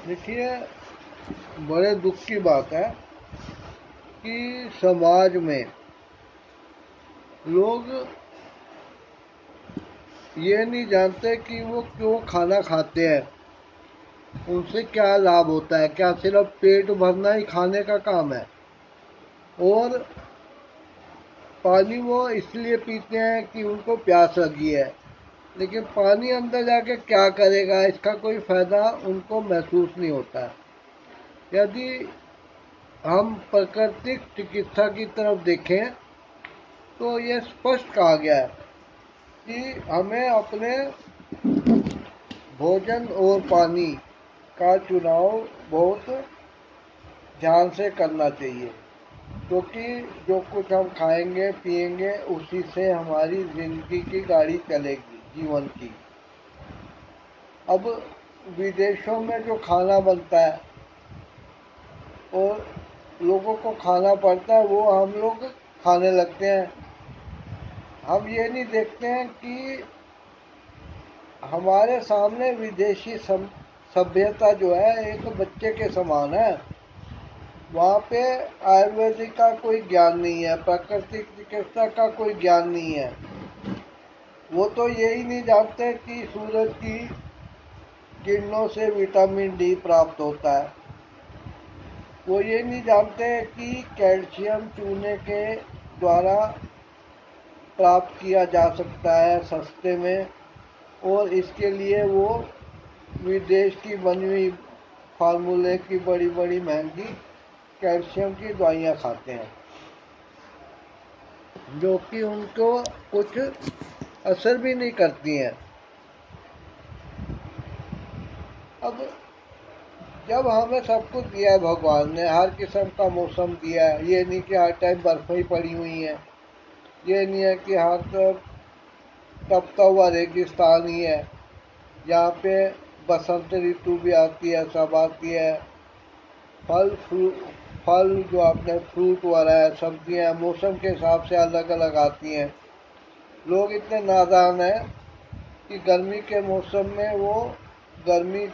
देखिए, बड़े दुख की बात है कि समाज में लोग ये नहीं जानते कि वो क्यों खाना खाते हैं, उनसे क्या लाभ होता है। क्या सिर्फ पेट भरना ही खाने का काम है? और पानी वो इसलिए पीते हैं कि उनको प्यास लगी है, लेकिन पानी अंदर जाके क्या करेगा, इसका कोई फायदा उनको महसूस नहीं होता है। यदि हम प्राकृतिक चिकित्सा की तरफ देखें तो ये स्पष्ट कहा गया है कि हमें अपने भोजन और पानी का चुनाव बहुत ध्यान से करना चाहिए, क्योंकि जो कुछ हम खाएंगे पिएंगे उसी से हमारी जिंदगी की गाड़ी चलेगी, जीवन की। अब विदेशों में जो खाना बनता है और लोगों को खाना पड़ता है, वो हम लोग खाने लगते हैं। हम ये नहीं देखते हैं कि हमारे सामने विदेशी सभ्यता जो है एक बच्चे के समान है। वहाँ पे आयुर्वेदिक का कोई ज्ञान नहीं है, प्राकृतिक चिकित्सा का कोई ज्ञान नहीं है। वो तो यही नहीं जानते कि सूरज की किरणों से विटामिन डी प्राप्त होता है। वो ये नहीं जानते कि कैल्शियम चूने के द्वारा प्राप्त किया जा सकता है सस्ते में, और इसके लिए वो विदेश की बनी हुई फार्मूले की बड़ी बड़ी महंगी कैल्शियम की दवाइयाँ खाते हैं, जो कि उनको कुछ असर भी नहीं करती हैं। अब जब हमें सब कुछ दिया है भगवान ने, हर किस्म का मौसम दिया है, ये नहीं कि हर टाइम बर्फ ही पड़ी हुई है, ये नहीं है कि हर तरफ तपता हुआ रेगिस्तान ही है। यहाँ पे बसंत ऋतु भी आती है, सब आती है। फल फल जो आपने फ्रूट वाला है, सब्जियाँ मौसम के हिसाब से अलग अलग आती हैं। लोग इतने नादान हैं कि गर्मी के मौसम में वो गर्मी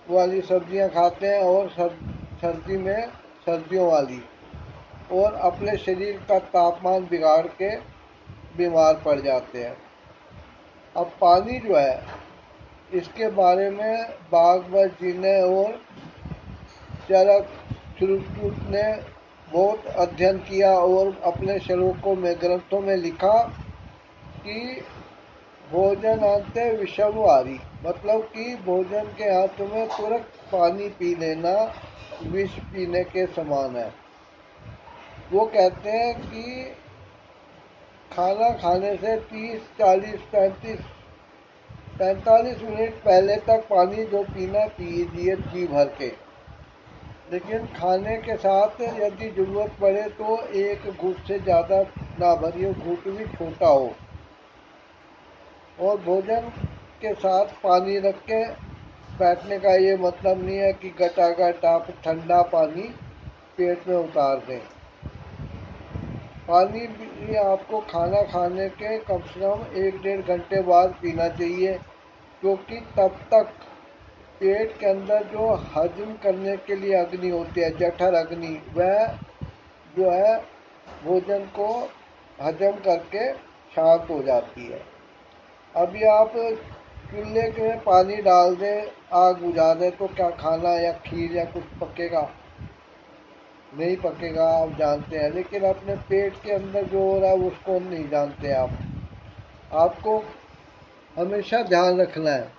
वाली सब्जियां खाते हैं और सर्दी में सर्दियों वाली, और अपने शरीर का तापमान बिगाड़ के बीमार पड़ जाते हैं। अब पानी जो है, इसके बारे में बागवत जी ने और चरक ने बहुत अध्ययन किया और अपने श्लोकों में, ग्रंथों में लिखा कि भोजन अंते विषमवारी, मतलब कि भोजन के अंत में तुरंत पानी पी लेना विष पीने के समान है। वो कहते हैं कि खाना खाने से 30, 40, 45 मिनट पहले तक पानी जो पीना पीजिए जी भर के, लेकिन खाने के साथ यदि जरूरत पड़े तो एक घूंट से ज़्यादा ना भरिए, घूंट भी छोटा हो। और भोजन के साथ पानी रख के बैठने का ये मतलब नहीं है कि गटागट आप ठंडा पानी पेट में उतार दें। पानी भी आपको खाना खाने के कम से कम 1-1.5 घंटे बाद पीना चाहिए, क्योंकि तब तक पेट के अंदर जो हजम करने के लिए अग्नि होती है, जठर अग्नि, वह जो है भोजन को हजम करके शांत हो जाती है। अभी आप चूल्हे में पानी डाल दें, आग बुझा दें, तो क्या खाना या खीर या कुछ पकेगा? नहीं पकेगा, आप जानते हैं। लेकिन अपने पेट के अंदर जो हो रहा है उसको नहीं जानते आप। आपको हमेशा ध्यान रखना है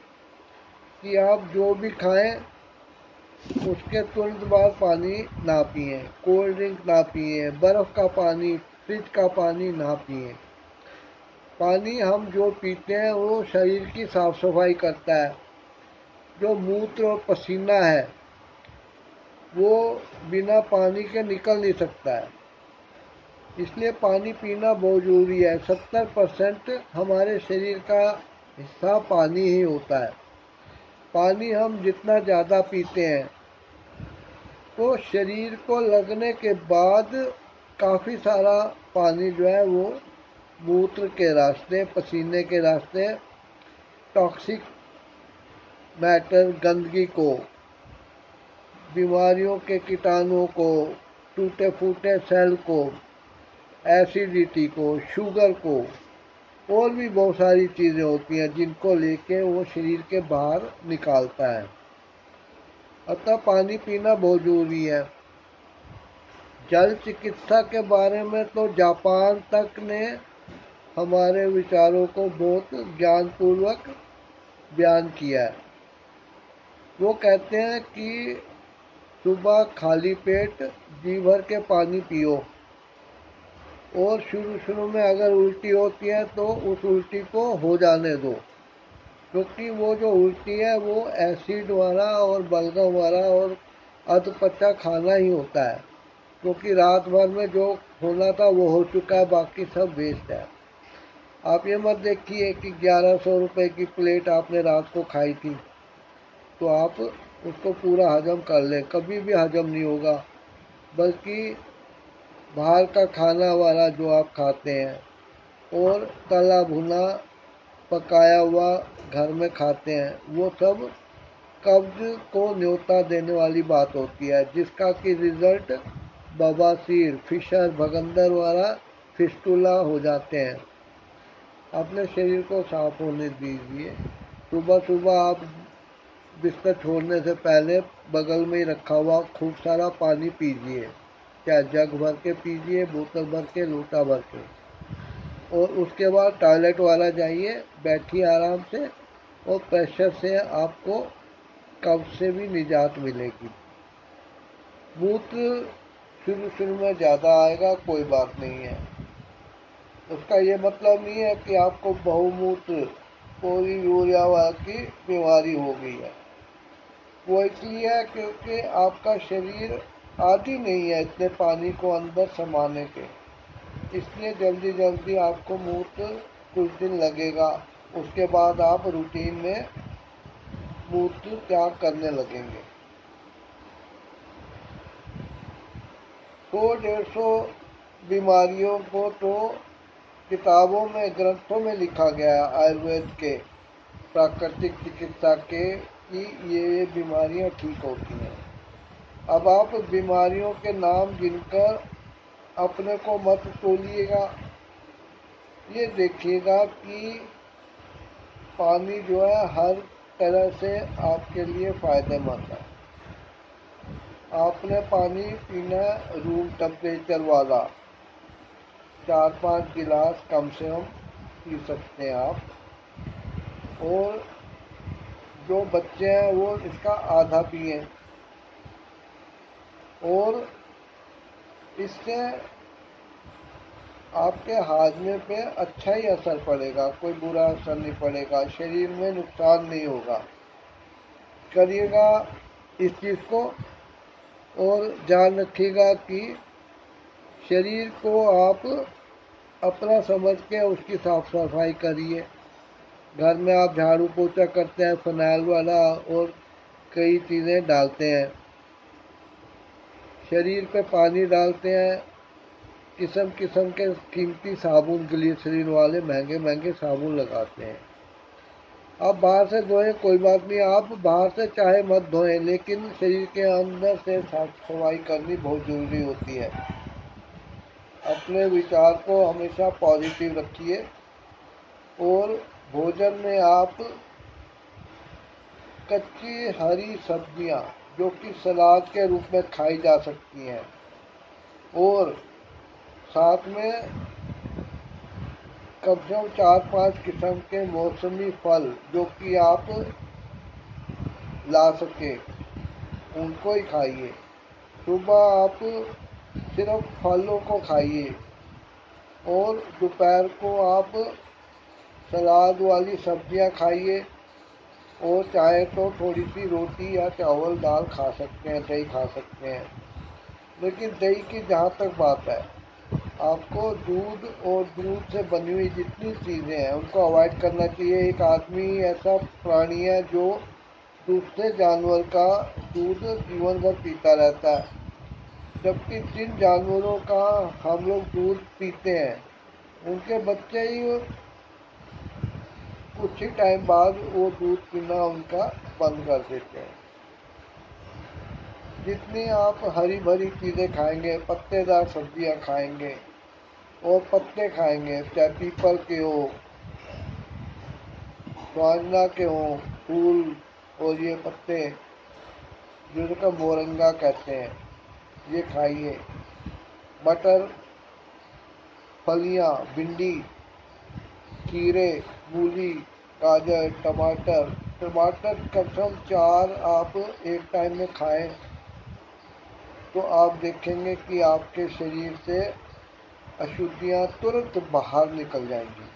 कि आप जो भी खाएं उसके तुरंत बाद पानी ना पिए, कोल्ड ड्रिंक ना पिए, बर्फ़ का पानी, फ्रिज का पानी ना पिए। पानी हम जो पीते हैं वो शरीर की साफ सफाई करता है। जो मूत्र और पसीना है वो बिना पानी के निकल नहीं सकता है, इसलिए पानी पीना बहुत ज़रूरी है। 70% हमारे शरीर का हिस्सा पानी ही होता है। पानी हम जितना ज़्यादा पीते हैं तो शरीर को लगने के बाद काफ़ी सारा पानी जो है वो मूत्र के रास्ते, पसीने के रास्ते टॉक्सिक मैटर, गंदगी को बीमारियों के कीटाणुओं को, टूटे फूटे सेल को, एसिडिटी को, शुगर को, और भी बहुत सारी चीज़ें होती हैं जिनको लेके वो शरीर के बाहर निकालता है। अतः पानी पीना बहुत ज़रूरी है। जल चिकित्सा के बारे में तो जापान तक ने हमारे विचारों को बहुत ज्ञानपूर्वक बयान किया है। वो कहते हैं कि सुबह खाली पेट जी भर के पानी पियो, और शुरू शुरू में अगर उल्टी होती है तो उस उल्टी को हो जाने दो, क्योंकि वो जो उल्टी है वो एसिड वाला और बलगम वाला और अधपचा खाना ही होता है, क्योंकि रात भर में जो होना था वो हो चुका है, बाकी सब वेस्ट है। आप ये मत देखिए कि 1100 रुपये की प्लेट आपने रात को खाई थी तो आप उसको पूरा हजम कर लें, कभी भी हजम नहीं होगा। बल्कि बाहर का खाना वाला जो आप खाते हैं और तला भुना पकाया हुआ घर में खाते हैं, वो सब कब्ज को न्योता देने वाली बात होती है, जिसका कि रिजल्ट बवासीर, फिशर, भगंदर वाला फिस्टुला हो जाते हैं। अपने शरीर को साफ होने दीजिए। सुबह सुबह आप बिस्तर छोड़ने से पहले बगल में ही रखा हुआ खूब सारा पानी पीजिए, चाहे जग भर के पीजिए, बोतल भर के, लोटा भर के। और उसके बाद टॉयलेट वाला जाइए, बैठिए आराम से, और प्रेशर से आपको कब्ज से भी निजात मिलेगी। मूत्र शुरू शुरू में ज़्यादा आएगा, कोई बात नहीं है। उसका ये मतलब नहीं है कि आपको बहुमूत्र पोलियूरिया की बीमारी हो गई है। वो इसलिए है क्योंकि आपका शरीर आदी नहीं है इतने पानी को अंदर समाने के, इसलिए जल्दी जल्दी आपको मूत्र कुछ दिन लगेगा। उसके बाद आप रूटीन में मूत्र त्याग करने लगेंगे। 100-150 बीमारियों को तो किताबों में, ग्रंथों में लिखा गया है आयुर्वेद के, प्राकृतिक चिकित्सा के, कि ये बीमारियां ठीक होती हैं। अब आप बीमारियों के नाम गिनकर अपने को मत तोलिएगा। ये देखिएगा कि पानी जो है हर तरह से आपके लिए फायदेमंद है। आपने पानी पीना रूम टेम्परेचर वाला, 4-5 गिलास कम से कम पी सकते हैं आप। और जो बच्चे हैं वो इसका आधा पिए, और इससे आपके हाजमे पे अच्छा ही असर पड़ेगा, कोई बुरा असर नहीं पड़ेगा, शरीर में नुकसान नहीं होगा। करिएगा इस चीज़ को, और ध्यान रखिएगा कि शरीर को आप अपना समझ के उसकी साफ सफाई करिए। घर में आप झाड़ू पोछा करते हैं फिनाइल वाला और कई चीज़ें डालते हैं, शरीर पे पानी डालते हैं, किस्म किस्म के कीमती साबुन, ग्लिसरीन वाले महंगे महंगे साबुन लगाते हैं। आप बाहर से धोएं कोई बात नहीं, आप बाहर से चाहे मत धोएं, लेकिन शरीर के अंदर से साफ सफाई करनी बहुत ज़रूरी होती है। अपने विचार को हमेशा पॉजिटिव रखिए, और भोजन में आप कच्ची हरी सब्जियां जो कि सलाद के रूप में खाई जा सकती हैं, और साथ में कम से कम 4-5 किस्म के मौसमी फल जो कि आप ला सके उनको ही खाइए। सुबह आप सिर्फ फलों को खाइए, और दोपहर को आप सलाद वाली सब्जियां खाइए, और चाहे तो थोड़ी सी रोटी या चावल दाल खा सकते हैं, दही खा सकते हैं। लेकिन दही की जहाँ तक बात है, आपको दूध और दूध से बनी हुई जितनी चीज़ें हैं उनको अवॉइड करना चाहिए। एक आदमी ऐसा प्राणी है जो दूसरे जानवर का दूध जीवन भर पीता रहता है, जबकि जिन जानवरों का हम लोग दूध पीते हैं उनके बच्चे ही कुछ ही टाइम बाद वो दूध पीना उनका बंद कर देते हैं। जितनी आप हरी भरी चीज़ें खाएंगे, पत्तेदार सब्जियां खाएंगे और पत्ते खाएंगे, चाहे पीपल के हो, स्वांजना के हो फूल, और ये पत्ते जिनका मोरंगा कहते हैं, ये खाइए। मटर, फलियां, भिंडी, खीरे, मूली, गाजर, टमाटर। टमाटर कम से कम 4 आप एक टाइम में खाएं तो आप देखेंगे कि आपके शरीर से अशुद्धियां तुरंत बाहर निकल जाएंगी।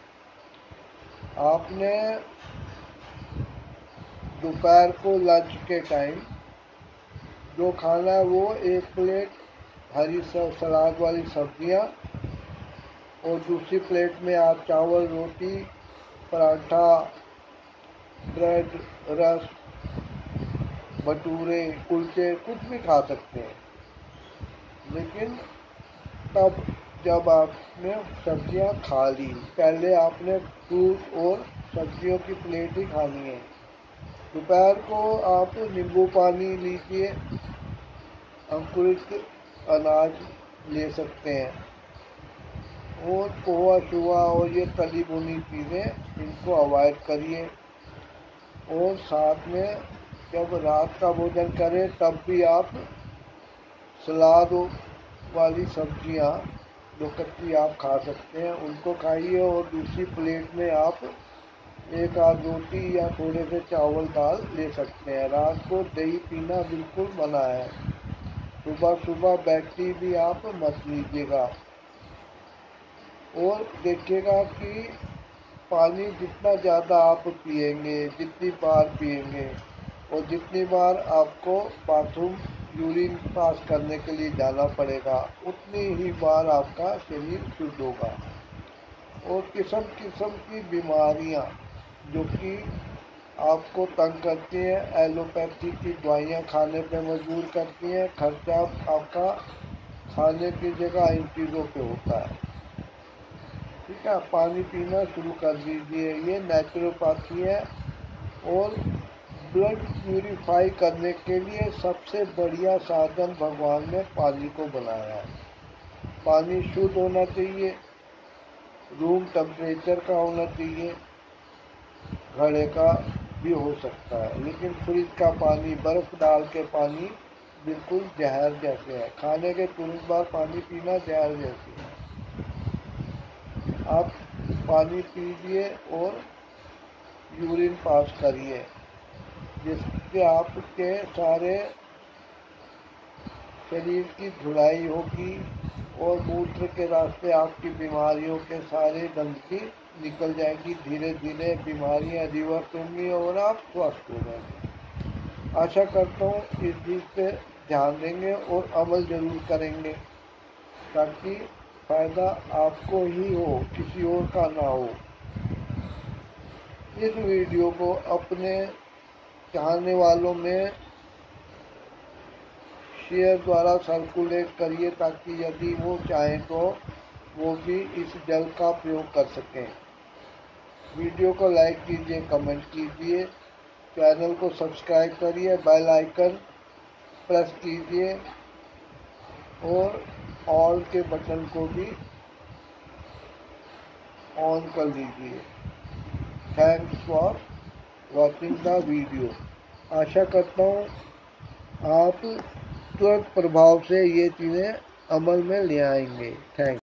आपने दोपहर को लंच के टाइम जो खाना है वो 1 प्लेट हरी सलाद वाली सब्जियां, और दूसरी प्लेट में आप चावल, रोटी, पराठा, ब्रेड, रस, भटूरे, कुलचे कुछ भी खा सकते हैं। लेकिन तब जब आपने सब्जियां खा ली, पहले आपने फ्रूट और सब्जियों की प्लेट ही खानी है। दोपहर को आप नींबू पानी लीजिए, अंकुरित अनाज ले सकते हैं, और पोहा शुआ और ये तली भुनी चीज़ें इनको अवॉइड करिए। और साथ में जब रात का भोजन करें तब भी आप सलाद वाली सब्जियां जो कच्ची आप खा सकते हैं उनको खाइए, और दूसरी प्लेट में आप एक आध रोटी या थोड़े से चावल दाल ले सकते हैं। रात को दही पीना बिल्कुल मना है। सुबह सुबह बैठ टी भी आप मत लीजिएगा। और देखिएगा कि पानी जितना ज़्यादा आप पिएंगे, जितनी बार पिएंगे, और जितनी बार आपको बाथरूम यूरिन पास करने के लिए जाना पड़ेगा, उतनी ही बार आपका शरीर शुद्ध होगा। और किस्म किस्म की बीमारियां जो कि आपको तंग करती हैं, एलोपैथी की दवाइयाँ खाने पे मजबूर करती हैं, खर्चा आपका खाने की जगह इन चीज़ों पे होता है। ठीक है, पानी पीना शुरू कर दीजिए, ये नेचुरोपैथी है। और ब्लड प्यूरिफाई करने के लिए सबसे बढ़िया साधन भगवान ने पानी को बनाया है। पानी शुद्ध होना चाहिए, रूम टेम्परेचर का होना चाहिए, घड़े का भी हो सकता है, लेकिन फ्रिज का पानी, बर्फ डाल के पानी बिल्कुल जहर जैसे है। खाने के तुरंत बाद पानी पीना जहर जैसे है। आप पानी पीजिए और यूरिन पास करिए, जिससे आपके सारे शरीर की धुलाई होगी और मूत्र के रास्ते आपकी बीमारियों के सारे गंदगी निकल जाएगी। धीरे धीरे बीमारियां रिवर्स होंगी और आप स्वस्थ हो जाएंगे। आशा करता हूँ इस चीज़ पे ध्यान देंगे और अमल जरूर करेंगे, ताकि फ़ायदा आपको ही हो, किसी और का ना हो। इस वीडियो को अपने चाहने वालों में शेयर द्वारा सर्कुलेट करिए, ताकि यदि वो चाहें तो वो भी इस जल का प्रयोग कर सकें। वीडियो को लाइक कीजिए, कमेंट कीजिए, चैनल को सब्सक्राइब करिए, बेल आइकन प्रेस कीजिए, और ऑल के बटन को भी ऑन कर लीजिए। Thanks for watching the video. आशा करता हूँ आप तुरंत प्रभाव से ये चीज़ें अमल में ले आएंगे। थैंक्स।